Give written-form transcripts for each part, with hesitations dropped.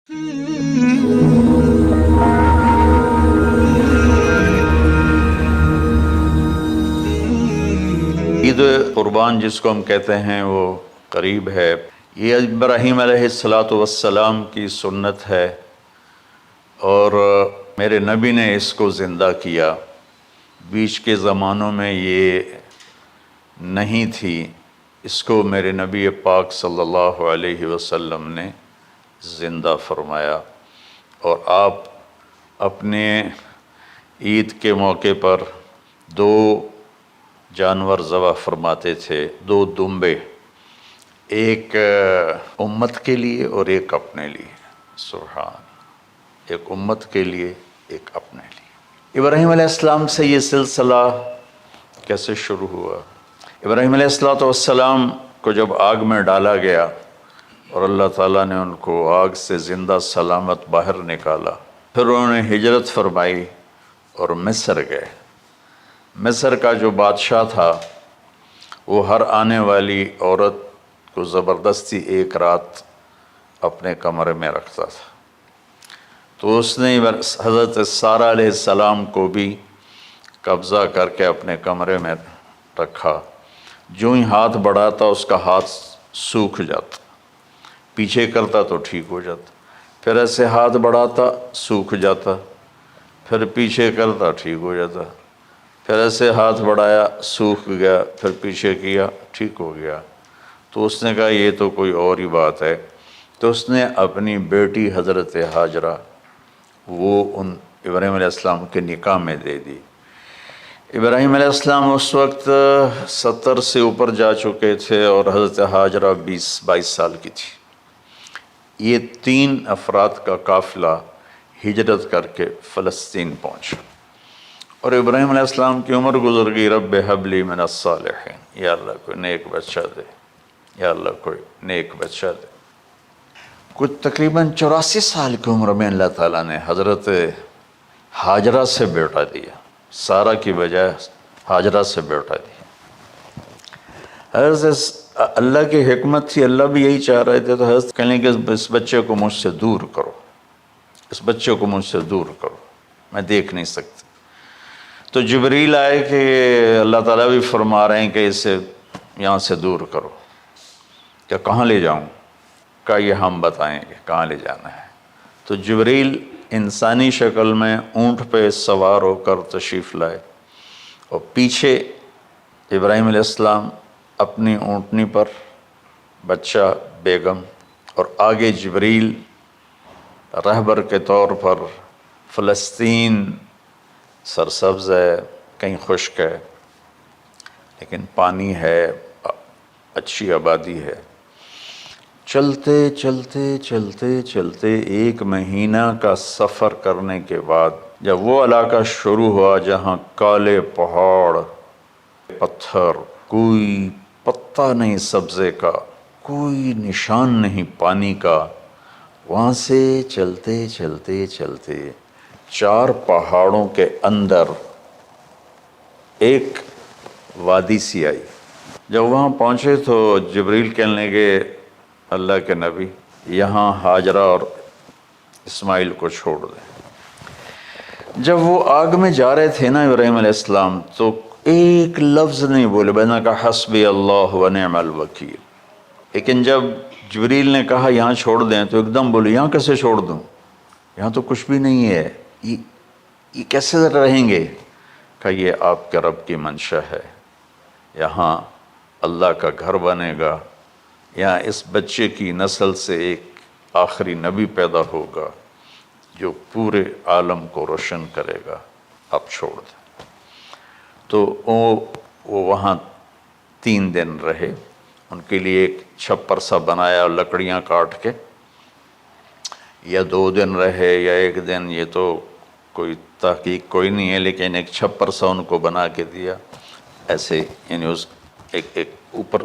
عید قربان جس کو ہم کہتے ہیں وہ قریب ہے۔ یہ ابراہیم علیہ السلام کی سنت ہے اور میرے نبی نے اس کو زندہ کیا۔ بیچ کے زمانوں میں یہ نہیں تھی، اس کو میرے نبی پاک صلی اللہ علیہ وسلم نے زندہ فرمایا، اور آپ اپنے عید کے موقع پر 2 جانور ذبح فرماتے تھے، 2 دمبے، ایک امت کے لیے اور ایک اپنے لیے۔ سبحان، ایک امت کے لیے، ایک اپنے لیے۔ ابراہیم علیہ السلام سے یہ سلسلہ کیسے شروع ہوا؟ ابراہیم علیہ السلام کو جب آگ میں ڈالا گیا اور اللہ تعالیٰ نے ان کو آگ سے زندہ سلامت باہر نکالا، پھر انہوں نے ہجرت فرمائی اور مصر گئے۔ مصر کا جو بادشاہ تھا وہ ہر آنے والی عورت کو زبردستی ایک رات اپنے کمرے میں رکھتا تھا، تو اس نے حضرت سارہ علیہ السلام کو بھی قبضہ کر کے اپنے کمرے میں رکھا۔ جو ہی ہاتھ بڑھاتا اس کا ہاتھ سوکھ جاتا، پیچھے کرتا تو ٹھیک ہو جاتا، پھر ایسے ہاتھ بڑھاتا سوکھ جاتا، پھر پیچھے کرتا ٹھیک ہو جاتا، پھر ایسے ہاتھ بڑھایا سوکھ گیا، پھر پیچھے کیا ٹھیک ہو گیا۔ تو اس نے کہا یہ تو کوئی اور ہی بات ہے، تو اس نے اپنی بیٹی حضرت ہاجرہ وہ ان ابراہیم علیہ السلام کے نکاح میں دے دی۔ ابراہیم علیہ السلام اس وقت 70 سے اوپر جا چکے تھے اور حضرت ہاجرہ 22 سال کی تھی۔ یہ 3 افراد کا قافلہ ہجرت کر کے فلسطین پہنچا، اور ابراہیم علیہ السلام کی عمر گزر گئی۔ رب ہب لی من الصالحین، یا اللہ کوئی نیک بچہ دے، یا اللہ کوئی نیک بچہ دے۔ کچھ تقریباً 84 سال کی عمر میں اللہ تعالیٰ نے حضرت ہاجرہ سے بیٹا دیا، سارہ کی بجائے ہاجرہ سے بیٹا دیا۔ حضرت اللہ کی حکمت تھی، اللہ بھی یہی چاہ رہے تھے، تو حضرت کہنے کہ اس بچے کو مجھ سے دور کرو، اس بچے کو مجھ سے دور کرو، میں دیکھ نہیں سکتی۔ تو جبریل آئے کہ اللہ تعالیٰ بھی فرما رہے ہیں کہ اسے یہاں سے دور کرو۔ کہ کہاں لے جاؤں؟ کہا یہ ہم بتائیں گے کہاں لے جانا ہے۔ تو جبریل انسانی شکل میں اونٹ پہ سوار ہو کر تشریف لائے، اور پیچھے ابراہیم علیہ السلام اپنی اونٹنی پر، بچہ بیگم، اور آگے جبریل رہبر کے طور پر۔ فلسطین سرسبز ہے، کہیں خشک ہے، لیکن پانی ہے، اچھی آبادی ہے۔ چلتے چلتے چلتے چلتے 1 مہینہ کا سفر کرنے کے بعد جب وہ علاقہ شروع ہوا جہاں کالے پہاڑ، پتھر، کوئی پتا نہیں سبزے کا، کوئی نشان نہیں پانی کا، وہاں سے چلتے چلتے چلتے 4 پہاڑوں کے اندر ایک وادی سی آئی۔ جب وہاں پہنچے تو جبریل کہنے لگے اللہ کے نبی یہاں ہاجرہ اور اسماعیل کو چھوڑ دیں۔ جب وہ آگ میں جا رہے تھے نا ابراہیم علیہ السلام، تو ایک لفظ نہیں بولے، بس نے کہا حسبی اللہ و نعم الوکیل۔ لیکن جب جبریل نے کہا یہاں چھوڑ دیں تو ایک دم بولے یہاں کیسے چھوڑ دوں، یہاں تو کچھ بھی نہیں ہے، یہ کیسے رہیں گے؟ کہ یہ آپ کے رب کی منشا ہے، یہاں اللہ کا گھر بنے گا، یہاں اس بچے کی نسل سے ایک آخری نبی پیدا ہوگا جو پورے عالم کو روشن کرے گا، اب چھوڑ دیں۔ تو وہ وہاں 3 دن رہے، ان کے لیے ایک چھپر سا بنایا لکڑیاں کاٹ کے، یا 2 دن رہے یا 1 دن، یہ تو کوئی تحقیق کوئی نہیں ہے، لیکن ایک چھپر سا ان کو بنا کے دیا ایسے، یعنی اس ایک اوپر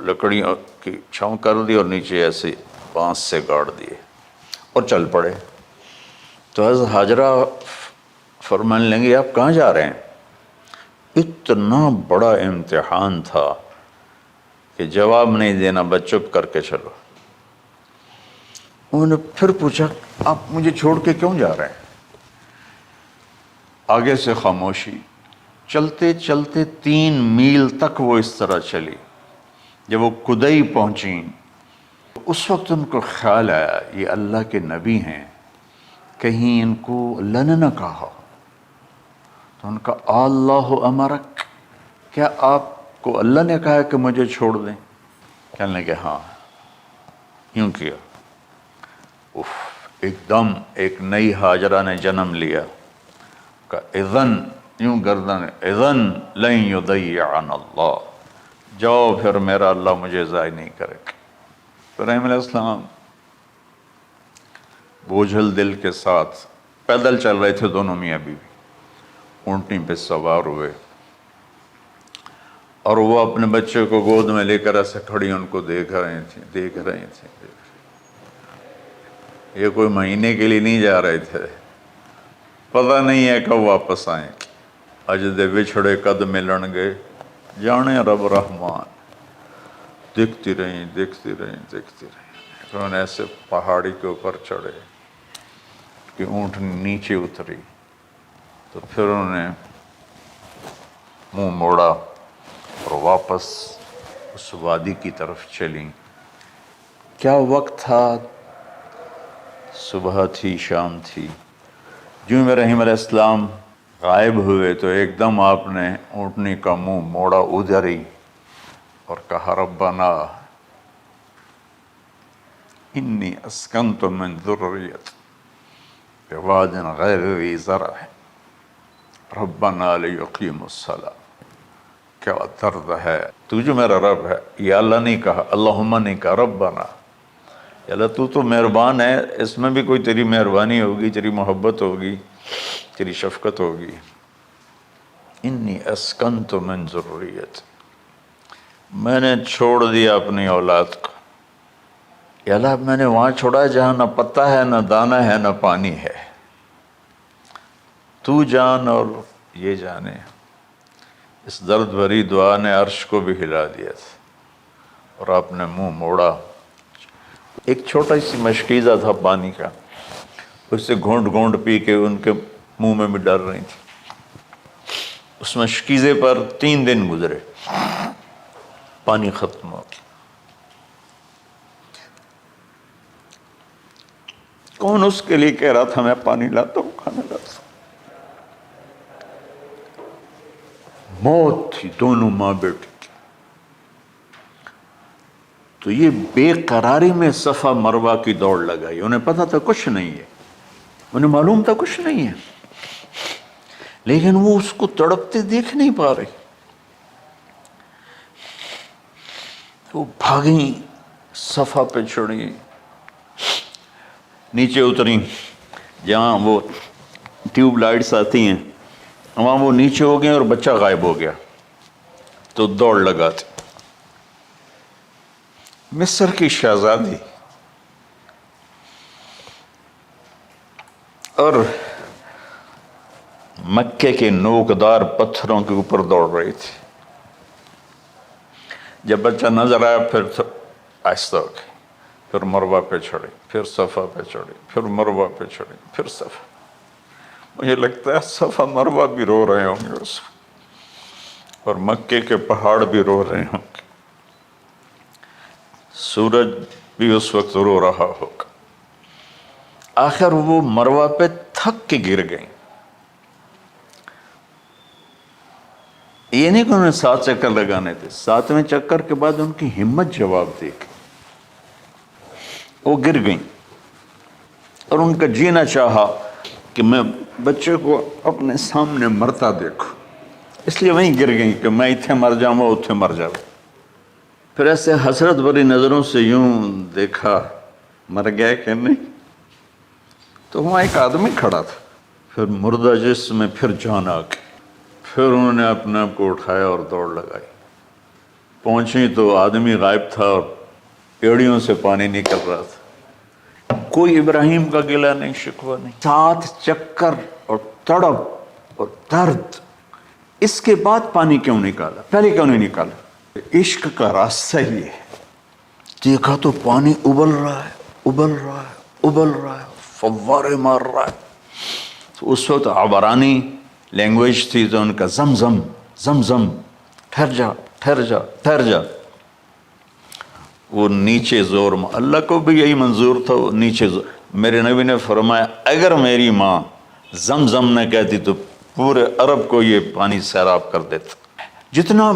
لکڑیوں کی چھاؤں کر دی اور نیچے ایسے بانس سے گاڑ دیے اور چل پڑے۔ تو حضرت ہاجرہ فرمانے لگے آپ کہاں جا رہے ہیں؟ اتنا بڑا امتحان تھا کہ جواب نہیں دینا، بس چپ کر کے چلو۔ انہوں نے پھر پوچھا آپ مجھے چھوڑ کے کیوں جا رہے ہیں؟ آگے سے خاموشی. چلتے چلتے 3 میل تک وہ اس طرح چلی. جب وہ کدئی پہنچیں اس وقت ان کو خیال آیا یہ اللہ کے نبی ہیں، کہیں ان کو اللہ نے نہ کہا. تو ان کا اللہ امرک، کیا آپ کو اللہ نے کہا کہ مجھے چھوڑ دیں؟ کہنے کہ ہاں. یوں کیا. ایک دم ایک نئی ہاجرہ نے جنم لیا. کہ اذن، یوں گردن، اذن لن یضیعن اللہ، جاؤ پھر میرا اللہ مجھے ضائع نہیں کرے گا. ابراہیم علیہ السلام بوجھل دل کے ساتھ پیدل چل رہے تھے، دونوں میاں بیوی اونٹنی پہ سوار ہوئے، اور وہ اپنے بچے کو گود میں لے کر ایسے کھڑی ان کو دیکھ رہے تھے. یہ کوئی مہینے کے لیے نہیں جا رہے تھے، پتہ نہیں ہے کب واپس آئیں. اج دے وچھڑے قد ملن گے، جانے رب رحمان. دیکھتی رہیں. انہوں نے ایسے پہاڑی کے اوپر چڑھے کہ اونٹ نیچے اتری، تو پھر انہوں نے منہ موڑا اور واپس اس وادی کی طرف چلیں. کیا وقت تھا، صبح تھی، شام تھی. جو ابراہیم علیہ السلام غائب ہوئے تو ایک دم آپ نے اونٹنی کا منہ موڑا ادھر ہی اور کہا ربنا انی اسکنت من ذریت بواد غیر ذی زرع ربنا لیقیموا الصلاۃ. کیا درد ہے. تو جو میرا رب ہے، یہ اللہ نہیں کہا، اللہم نہیں کہا، ربنا. اللہ تو مہربان ہے، اس میں بھی کوئی تیری مہربانی ہوگی، تیری محبت ہوگی، تیری شفقت ہوگی. انی اسکنت من ذریت، میں نے چھوڑ دیا اپنی اولاد کو. یا اللہ میں نے وہاں چھوڑا جہاں نہ پتا ہے، نہ دانا ہے، نہ پانی ہے. تو جان اور یہ جانے. اس درد بھری دعا نے عرش کو بھی ہلا دیا تھا، اور آپ نے منہ موڑا. ایک چھوٹا سی مشکیزہ تھا پانی کا، اس سے گھونٹ گھونٹ پی کے ان کے منہ میں بھی ڈر رہی تھی. اس مشکیزے پر 3 دن گزرے، پانی ختم ہو گیا. کون اس کے لیے کہہ رہا تھا میں پانی لاتا ہوں، کھانا لاتا ہوں. موت تھی دونوں ماں بیٹی کی. تو یہ بے قراری میں صفا مروہ کی دوڑ لگائی. انہیں پتا تھا کچھ نہیں ہے، انہیں معلوم تھا کچھ نہیں ہے، لیکن وہ اس کو تڑپتے دیکھ نہیں پا رہے. وہ بھاگیں، صفا پہ چڑھیں، نیچے اتریں جہاں وہ ٹیوب لائٹس آتی ہیں، وہاں وہ نیچے ہو گئے اور بچہ غائب ہو گیا. تو دوڑ لگاتے. مصر کی شہزادی اور مکے کے نوکدار پتھروں کے اوپر دوڑ رہی تھی. جب بچہ نظر آیا پھر آہستہ ہو گئی، پھر مروہ پہ چڑھی، پھر صفا پہ چڑھی، پھر مروہ پہ چڑھی، پھر صفا. مجھے لگتا ہے صفا مروہ بھی رو رہے ہوں گے اس وقت، اور مکے کے پہاڑ بھی رو رہے ہوں گے. سورج بھی اس وقت رو رہا ہوگا. آخر وہ مروہ پہ تھک کے گر گئیں. یہ نہیں کہ انہوں نے 7 چکر لگانے تھے، 7ویں چکر کے بعد ان کی ہمت جواب دے گئی. وہ گر گئیں اور ان کا جینا چاہا کہ میں بچے کو اپنے سامنے مرتا دیکھوں، اس لیے وہیں گر گئیں کہ میں اتھے مر جاؤں وہ اتھے مر جاؤں. پھر ایسے حسرت بھری نظروں سے یوں دیکھا، مر گیا کہ نہیں. تو وہاں ایک آدمی کھڑا تھا. پھر مردہ جسم میں پھر جان آ گئی. پھر انہوں نے اپنے آپ کو اٹھایا اور دوڑ لگائی. پہنچی تو آدمی غائب تھا اور ایڑیوں سے پانی نکل رہا تھا. کوئی ابراہیم کا گلہ نہیں، شکوہ نہیں. 7 چکر اور تڑپ اور درد، اس کے بعد پانی کیوں نکالا؟ پہلے کیوں نہیں نکالا؟ عشق کا راستہ ہی ہے. دیکھا تو پانی ابل رہا ہے، ابل رہا ہے، ابل رہا ہے، فوارے مار رہا ہے. تو اس وقت عبرانی لینگویج تھی، تو ان کا زم زم زم زم، ٹھہر جا ٹھہر جا ٹھہر جا. وہ نیچے زور، اللہ کو بھی یہی منظور تھا، وہ نیچے زور. میرے نبی نے فرمایا اگر میری ماں زم زم نہ کہتی تو پورے عرب کو یہ پانی سیراب کر دیتا. جتنا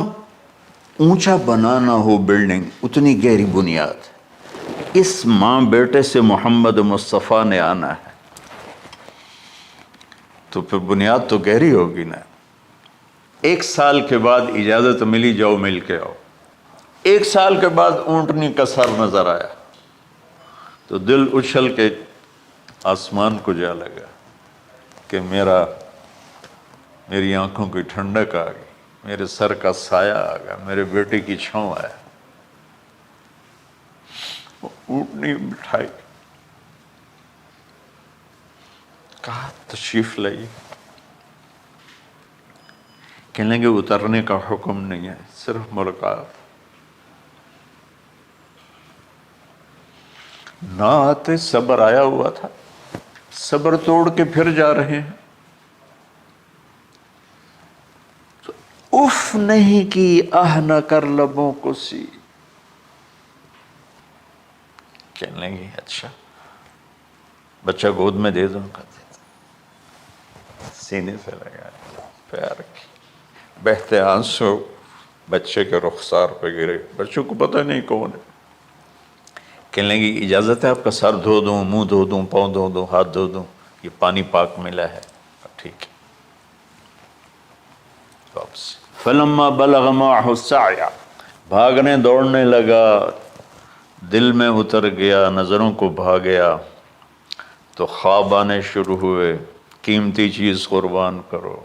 اونچا بنانا ہو بلڈنگ اتنی گہری بنیاد. اس ماں بیٹے سے محمد مصطفیٰ نے آنا ہے تو پھر بنیاد تو گہری ہوگی نا. 1 سال کے بعد اجازت ملی، جاؤ مل کے آؤ. 1 سال کے بعد اونٹنی کا سر نظر آیا تو دل اچھل کے آسمان کو جا لگا کہ میری آنکھوں کی ٹھنڈک آ گئی، میرے سر کا سایہ آ گیا، میرے بیٹے کی چھاؤں آیا. اونٹنی بٹھائی، کہا تشریف لائیے. کہنے لگے اترنے کا حکم نہیں ہے، صرف ملاقات. نہ آتے صبر آیا ہوا تھا، صبر توڑ کے پھر جا رہے ہیں. تو اف نہیں کی، آہ نہ کر لبوں کو سی. کہنے لگے اچھا بچہ گود میں دے دوں. سینے سے لگا، پیار کی، بہتے آنسو بچے کے رخسار پہ گرے. بچوں کو پتہ نہیں کون ہے. کہنے لگی اجازت ہے آپ کا سر دھو دوں، منہ دھو دوں، پاؤں دھو دوں، ہاتھ دھو دوں؟ یہ پانی پاک ملا ہے. ٹھیک ہے. واپس. فلما بلغ معه السعي، بھاگنے دوڑنے لگا، دل میں اتر گیا، نظروں کو بھا گیا تو خواب آنے شروع ہوئے. قیمتی چیز قربان کرو،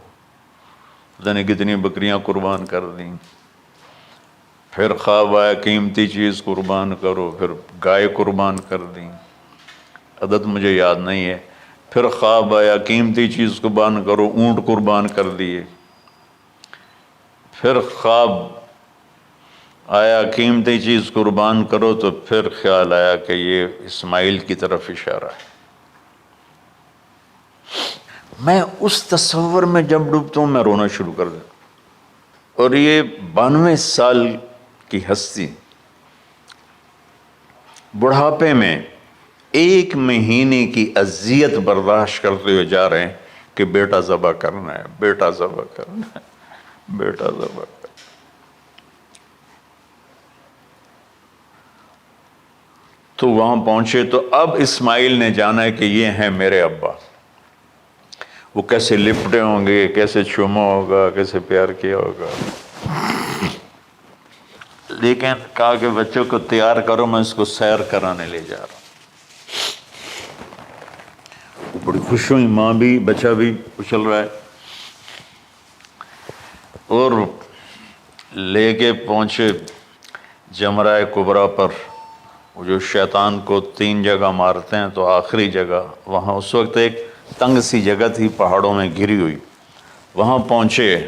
پتہ نہیں کتنی بکریاں قربان کر دیں. پھر خواب آیا قیمتی چیز قربان کرو، پھر گائے قربان کر دیں، عدد مجھے یاد نہیں ہے. پھر خواب آیا قیمتی چیز قربان کرو، اونٹ قربان کر دیے. پھر خواب آیا قیمتی چیز قربان کرو تو پھر خیال آیا کہ یہ اسماعیل کی طرف اشارہ ہے. میں اس تصور میں جب ڈوبتا ہوں میں رونا شروع کر دیتا. اور یہ 92 سال کی ہستی بڑھاپے میں 1 مہینے کی اذیت برداشت کرتے ہوئے جا رہے ہیں کہ بیٹا ذبح کرنا ہے، بیٹا ذبح کرنا ہے، بیٹا ذبح کرنا ہے. تو وہاں پہنچے تو اب اسماعیل نے جانا ہے کہ یہ ہیں میرے ابا. وہ کیسے لپٹے ہوں گے، کیسے چوما ہوگا، کیسے پیار کیا ہوگا. لیکن کہا کہ بچوں کو تیار کرو، میں اس کو سیر کرانے لے جا رہا ہوں. بڑی خوش ہوئی، ماں بھی بچہ بھی اچھل رہا ہے. اور لے کے پہنچے جمرہ کبریٰ پر، وہ جو شیطان کو 3 جگہ مارتے ہیں تو آخری جگہ وہاں اس وقت ایک تنگ سی جگہ تھی پہاڑوں میں گھری ہوئی. وہاں پہنچے.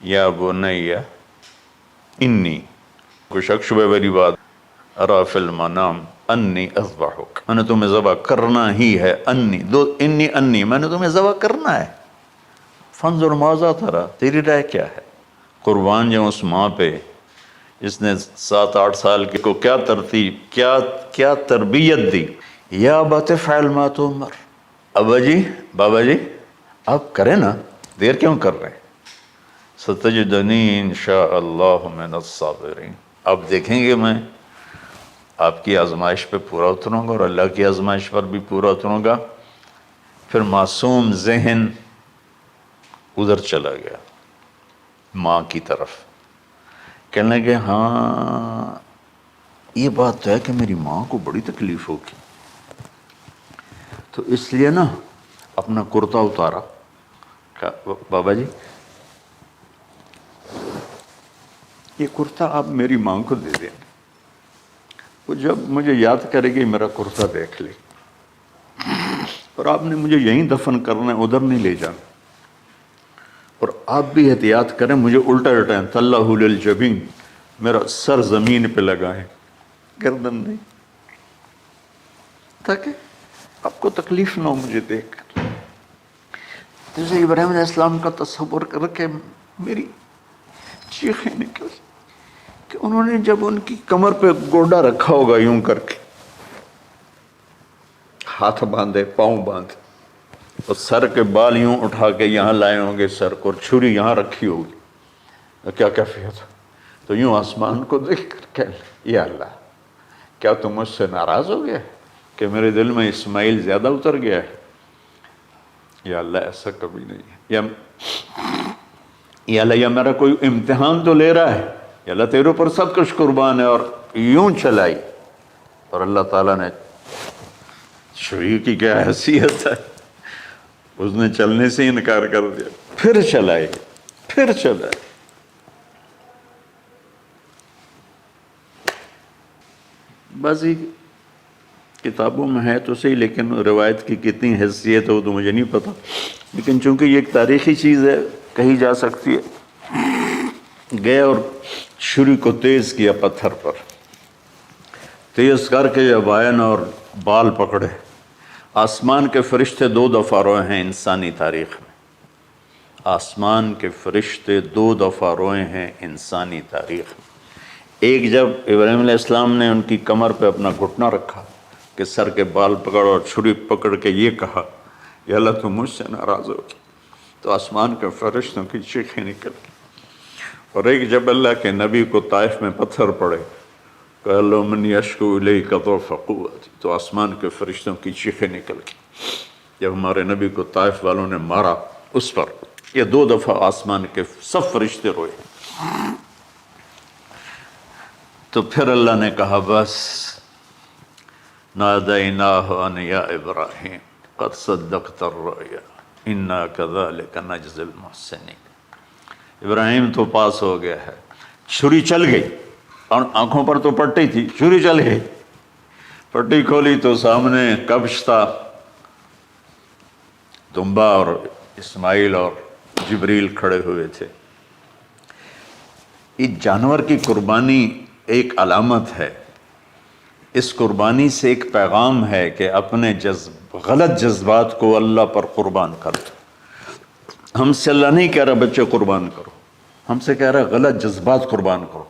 یا بنی انی، کوئی شک شبہ والی بات، ارا فی المنام انی اذبحک، میں نے تمہیں ذبح کرنا ہی ہے. انی میں نے تمہیں ذبح کرنا ہے. فانظر ماذا تری، تیری رائے کیا ہے؟ قربان جاؤں اس ماں پہ جس نے 7-8 سال کے کو کیا ترتیب، کیا تربیت دی. یا ابت افعل ما تؤمر، ابا جی، بابا جی آپ کریں نا، دیر کیوں کر رہے ہیں؟ ستجدنی انشاء اللہ من الصابرین، آپ دیکھیں گے میں آپ کی آزمائش پہ پورا اتروں گا اور اللہ کی آزمائش پر بھی پورا اتروں گا. پھر معصوم ذہن ادھر چلا گیا ماں کی طرف. کہنے لگے ہاں یہ بات تو ہے کہ میری ماں کو بڑی تکلیف ہوگی، تو اس لیے نا اپنا کرتا اتارا. کہا بابا جی یہ کرتا آپ میری ماں کو دے دیں، وہ جب مجھے یاد کرے گی میرا کرتا دیکھ لے. اور آپ نے مجھے یہیں دفن کرنا ہے، ادھر نہیں لے جانا. اور آپ بھی احتیاط کریں، مجھے الٹا الٹائیں، طلّہ للجبین، میرا سر زمین پہ لگائیں، گردن نہیں. تاکہ آپ کو تکلیف نہ ہو مجھے دیکھ کر. جیسے ابراہیم علیہ السلام کا تصور کر کے میری چیخیں نکل کہ انہوں نے جب ان کی کمر پہ گوڈا رکھا ہوگا یوں کر کے، ہاتھ باندھے، پاؤں باندھے، اور سر کے بال یوں اٹھا کے یہاں لائے ہوں گے سر کو، اور چھری یہاں رکھی ہوگی، تو کیا کیفیت؟ تو یوں آسمان کو دیکھ کر کہ یا اللہ، کیا تم مجھ سے ناراض ہو گیا کہ میرے دل میں اسماعیل زیادہ اتر گیا ہے؟ یا اللہ ایسا کبھی نہیں ہے. یا اللہ، یا میرا کوئی امتحان تو لے رہا ہے؟ یا اللہ تیرے اوپر سب کچھ قربان ہے. اور یوں چلائی، اور اللہ تعالیٰ نے، چھری کی کیا حیثیت ہے، اس نے چلنے سے انکار کر دیا، پھر چلائے، پھر چلائے. بعضی کتابوں میں ہے تو صحیح، لیکن روایت کی کتنی حیثیت ہو تو مجھے نہیں پتا، لیکن چونکہ یہ ایک تاریخی چیز ہے کہی جا سکتی ہے. گئے اور چھری کو تیز کیا پتھر پر، تیز کر کے جب آئن اور بال پکڑے. آسمان کے فرشتے 2 دفعہ روئے ہیں انسانی تاریخ میں. آسمان کے فرشتے 2 دفعہ روئے ہیں انسانی تاریخ میں. ایک جب ابراہیم علیہ السلام نے ان کی کمر پہ اپنا گھٹنا رکھا کہ سر کے بال پکڑ اور چھری پکڑ کے یہ کہا یا اللہ تم مجھ سے ناراض ہو، تو آسمان کے فرشتوں کی چیخیں نکل. اور ایک جب اللہ کے نبی کو طائف میں پتھر پڑے کہ اللہ من یشکو الیک ضعف قوتی، تو آسمان کے فرشتوں کی چیخیں نکل گئی. جب ہمارے نبی کو طائف والوں نے مارا اس پر، یہ 2 دفعہ آسمان کے سب فرشتے روئے. تو پھر اللہ نے کہا بس، نادیناہ ان یا ابراہیم قد صدقت الرؤیا انا کذلک نجزی المحسنین. ابراہیم تو پاس ہو گیا ہے. چھری چل گئی، اور آنکھوں پر تو پٹی تھی، چھری چل گئی. پٹی کھولی تو سامنے کبش تھا، دمبا، اور اسماعیل اور جبریل کھڑے ہوئے تھے. اس جانور کی قربانی ایک علامت ہے. اس قربانی سے ایک پیغام ہے کہ اپنے غلط جذبات کو اللہ پر قربان کر دو. ہم سے اللہ نہیں کہہ رہا بچے قربان کرو، ہم سے کہہ رہا غلط جذبات قربان کرو.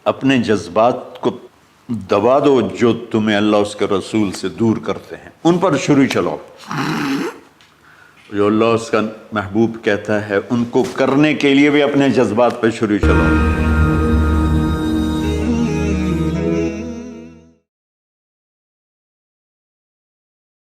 اپنے جذبات کو دبا دو جو تمہیں اللہ اس کے رسول سے دور کرتے ہیں، ان پر چھری چلاؤ. جو اللہ اس کا محبوب کہتا ہے ان کو کرنے کے لیے بھی اپنے جذبات پہ چھری چلاؤ.